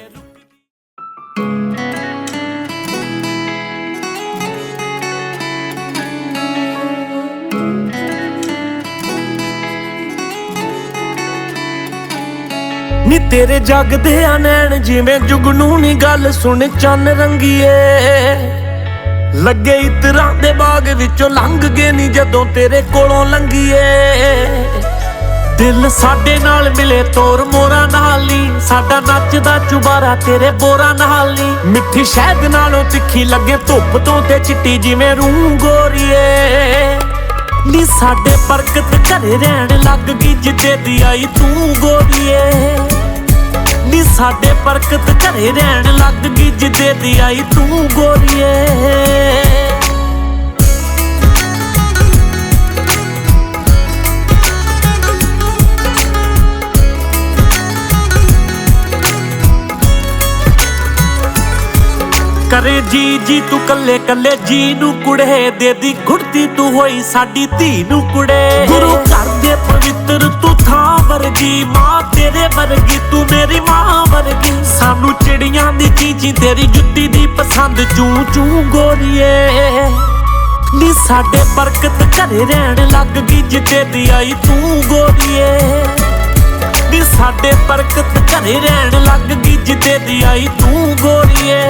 नी तेरे जगदे आ नैन जिवें जुगनू नी गल सुन चन रंगीए लगे इतरां दे बाग विचों लंघ गए नी जदों तेरे कोलों लंघीए दिल साडे नाल मिले तोर मोरा नाल नी साडा नचदा चुबारा तेरे बोरा नाल नी मिठी शहद नालों तिखी लगे धुप तो ते चिट्टी जिवें रूह गोरीए नी साडे बरकत घरे रहन लग गई जिद्दे दी आई तू गोरीए नी साडे बरकत घरे रहन लग गई जिद्दे दी आई तू गोरीए करे जी जी तू कल्ले कल्ले जी नू कुड़े दे दी घुड़ती तू होई साडी धी नू कुड़े गुरु घर दे पवित्र तू था वर्गी मां तेरे वर्गी तू मेरी मां वर्गी सानू चिड़ियां दी चीची तेरी जुत्ती दी पसंद चू चू गोरीए नी साडे बरकत घरे रहन लग गई जिद्दे दी आई तू गोरीए नी साडे बरकत घरे रहन लग गई जिद्दे दी आई तू गोरीए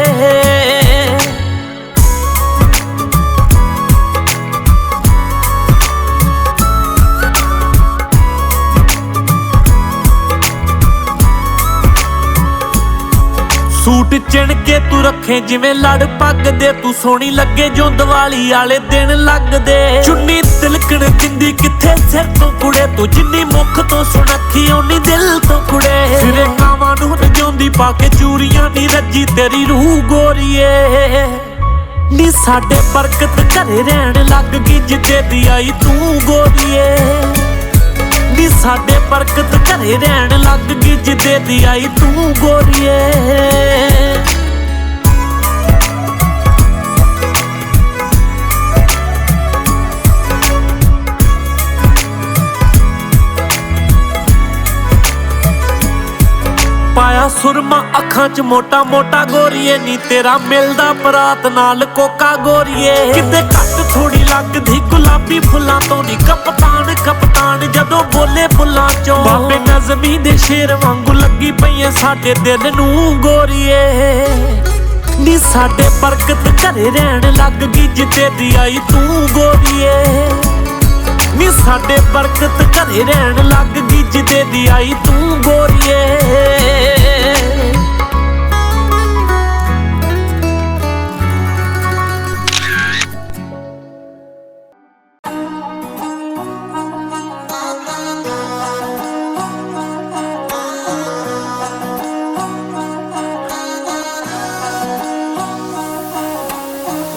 सूट चिण के तू रखे जिवें लड़ पग दे तू सोहनी लगे जो दिवाली आले दिन लगदे चुन्नी तिलकण दिंदी किथे सिर तो कुड़े तू जिन्नी मुख तो सुनखी ओनी दिल तो कुड़े सिरे कावां नूं रजाउंदी पाके चूड़ियां नी रजी तेरी रूह गोरीए नी साडे बरकत घरे रहन लग गई जिद्दे दी आई तू गोरीए नी साडे बरकत घरे रहन लग गई जिद्दे दी आई तू गोरीए पाया सुरमा अखां ਅੱਖਾਂ 'ਚ ਮੋਟਾ ਮੋਟਾ ਗੋਰੀਏ ਨੀ ਤੇਰਾ ਮਿਲਦਾ ਪਰਾਤ ਨਾਲ ਕੋਕਾ ਗੋਰੀਏ ਕਿਤੇ ਘੱਟ ਥੋੜੀ ਲੱਗਦੀ ਗੁਲਾਬੀ ਫੁੱਲਾਂ ਤੋਂ ਨੀ ਕਪਤਾਨ ਕਪਤਾਨ ਜਦੋਂ ਬੋਲੇ ਫੁੱਲਾਂ ਚੋਂ ਬਾਬੇ ਨਜ਼ਮੀ ਦੇ ਸ਼ੇਰ ਵਾਂਗੂ ਲੱਗੀ ਪਈਏ ਸਾਡੇ ਦਿਲ ਨੂੰ ਗੋਰੀਏ ਨੀ ਸਾਡੇ ਬਰਕਤ ਘਰੇ ਰਹਿਣ ਲੱਗ ਗਈ ਜਿੱਤੇ ਦੀ ਆਈ ਤੂੰ ਗੋਰੀਏ ਨੀ ਸਾਡੇ ਬਰਕਤ ਘਰੇ ਰਹਿਣ ਲੱਗ ਗਈ ਜਿੱਤੇ ਦੀ ਆਈ ਤੂੰ ਗੋਰੀਏ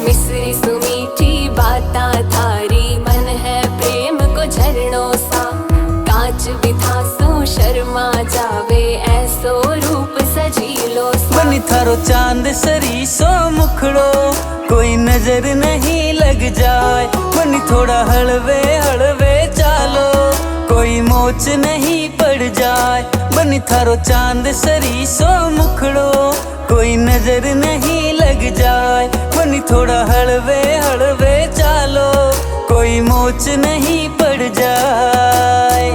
मिसरी सुमीठी बाता थारी मन है प्रेम को झरनों सा कांच बिथा सो शर्मा जावे ऐसो रूप सजीलो सा बनी थारो चांद सरी सो मुखड़ो कोई नजर नहीं लग जाए बनी थोड़ा हलवे हलवे चालो कोई मोच नहीं पड़ जाए बनी थारो चांद सरी सो मुखड़ो कोई नजर नहीं लग जाए बनी थोड़ा हलवे हलवे चालो कोई मोच नहीं पड़ जाए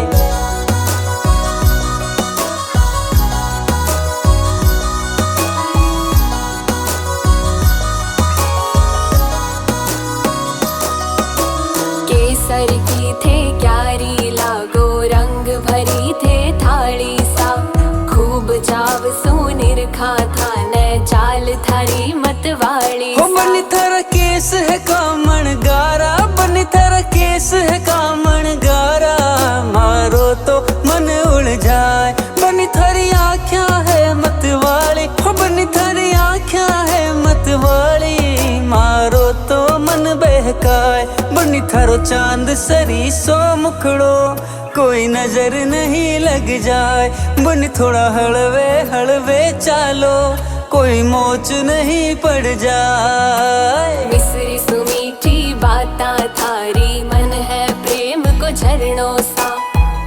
केसर की थे क्यारी लागो रंग भरी थे थाली सा खूब जाव सोनिर खा था न चाल थारी मतवाली हो बनी थारा केस है कामण गारा बनी थारा केस है कामण गारा मारो तो मन उड़ जाए बनी थारी आँखियाँ है मतवाली हो बनी थारी आँखियाँ है मतवाली मारो तो मन बहकाए बनी थारो चांद सरी सो मुखड़ो कोई नजर नहीं लग जाए बनी थोड़ा हलवे हलवे चालो कोई मोच नहीं पड़ जाए मिसरी सुमीठी बाता थारी मन है प्रेम को झरनों सा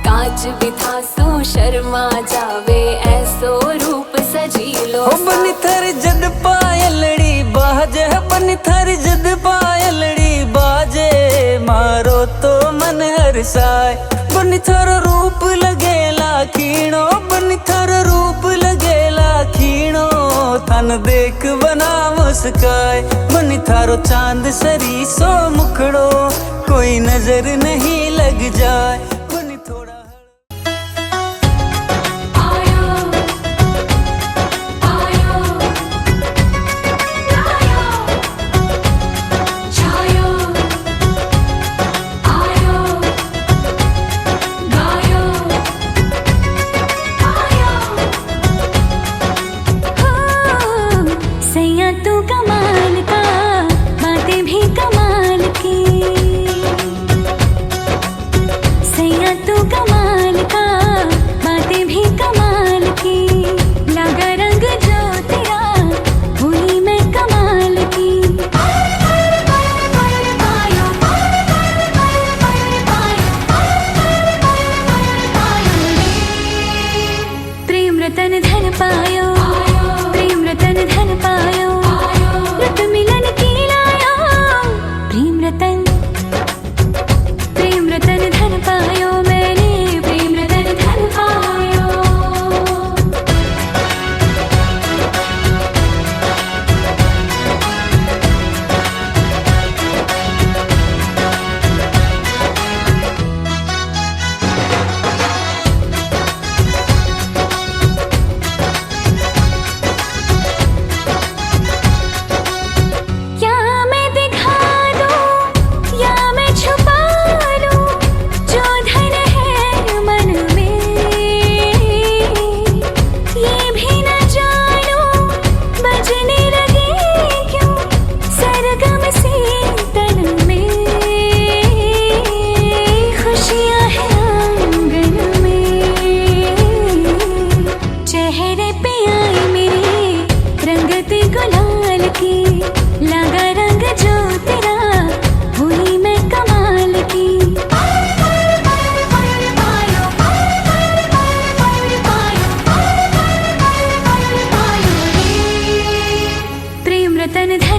कांच बिथा सो शर्मा जावे ऐसो रूप सजीलो हो बनी थारी जद पायलड़ी बाजे बनी थारी जद पायलड़ी बाजे मारो तो मन हरसाए बनी थारो रूप लगेला खीणो बनी थारो रूप लगेला खीणो थन देख बना मुस्काए बनी थारो चांद सरी सो मुखड़ो कोई नजर नहीं लग जाए बनी थोड़ा सैया तू कमाल का बातें भी कमाल की सैया तू कमाल का बातें भी कमाल की लगा रंग जो तेरा हुई मैं कमाल की प्रेम रतन धन पायो प्रेम रतन धन पायो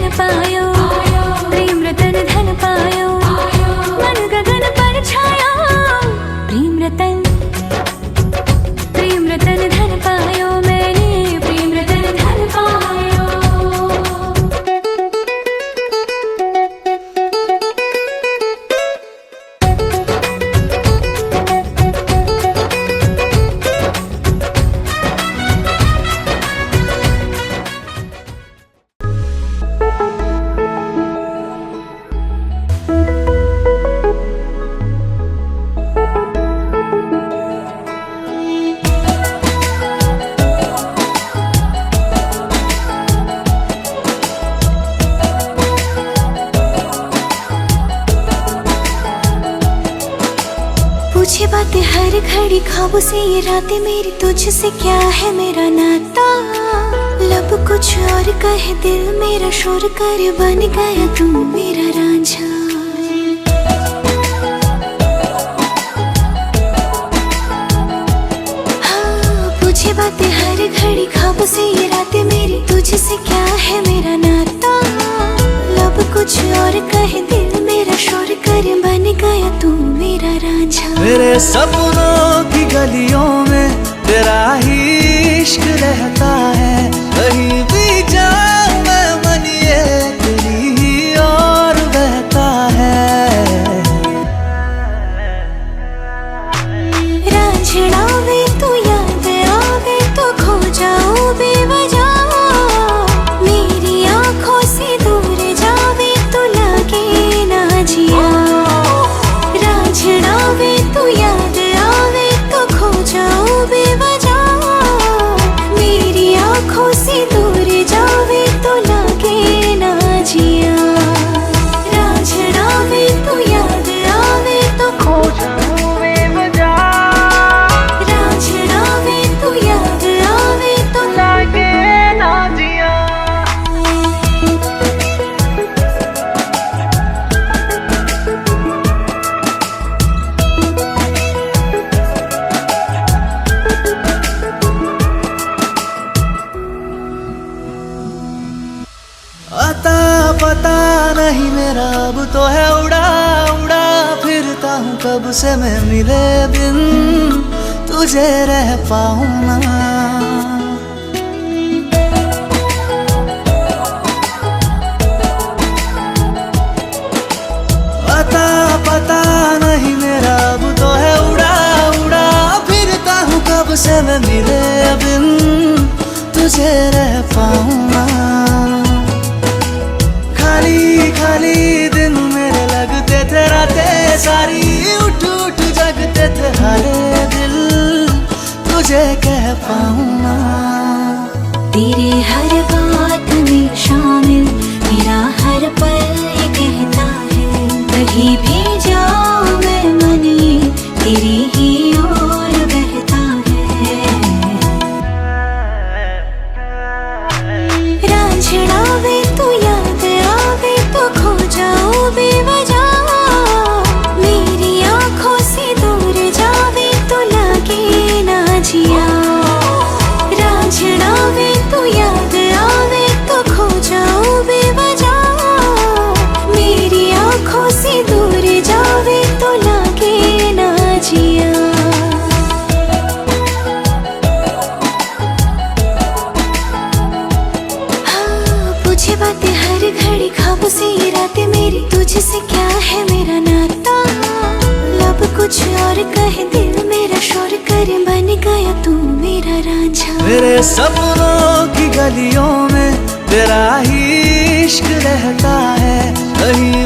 धन पायो, प्रेम रतन धन पायो, मन गगन पर छाया, प्रेम रतन धन पायो, मैंने प्रेम रतन धन पायो। पूछे बातें हर घड़ी ख्वाबों से, ये रातें मेरी तुझसे, क्या है मेरा नाता। लब कुछ और कहे दिल मेरा शोर कर, बन गया तू मेरा रांझा। हाँ, पूछे बातें हर घड़ी ख्वाबों से, ये रातें मेरी तुझसे, क्या है मेरा नाता। लब कुछ और कहे दिल मेरा शोर कर, बन गया तू मेरा रांझा। मेरे सपनों की गलियों में तेरा ही इश्क रहता है, कहीं भी जाऊं मैं मन ये तेरी ही और बहता है। रांझना वे तू याद आवे तो खो जाऊं बेवजह, मेरी आंखों से दूर जावे तो लगे ना जिया। रांझना वे तू याद आवे तो खो जाऊं बेवजह, मेरी आंखों से दूर जावे तो लगे ना जिया। रांझना वे तू याद आवे तो खो जाऊं बेवजह, रांझना वे तू याद आवे तो लगे ना जिया। आता पता नहीं मेरा अब तो है उड़ा उड़ा फिरता हूँ, कब से मैं मिले बिन तुझे रह पाऊँ ना। आता पता नहीं मेरा अब तो है उड़ा उड़ा फिरता हूँ, कब से मैं मिले बिन तुझे रह पाऊँ ना। खाली खाली दिन मेरे लगते थे, रातें सारी उठ उठ जगते थे, हारे दिल तुझे कह पाऊँ ना। तेरे हर बात में शामिल मेरा हर पल ये कहता है, कहीं भी जाऊं मैं मन ये तेरी ही ओर बहता है। रांझना वे तू याद आवे तो खो जाऊं बेवजह, मेरी आंखों से दूर जावे तो लगे ना जिया। रांझना वे तू याद आवे तो खो जाऊं बेवजह, मेरी आंखों से दूर जावे तो लगे ना जिया। हाँ, पूछे बातें हर घड़ी ख्वाबों से, ये रातें मेरी तुझसे, क्या है मेरा नाता। लब कुछ और कहे दिल मेरा शोर कर, बन गया तू मेरा रांझा। मेरे सपनों की गलियों में तेरा ही इश्क रहता है, कहीं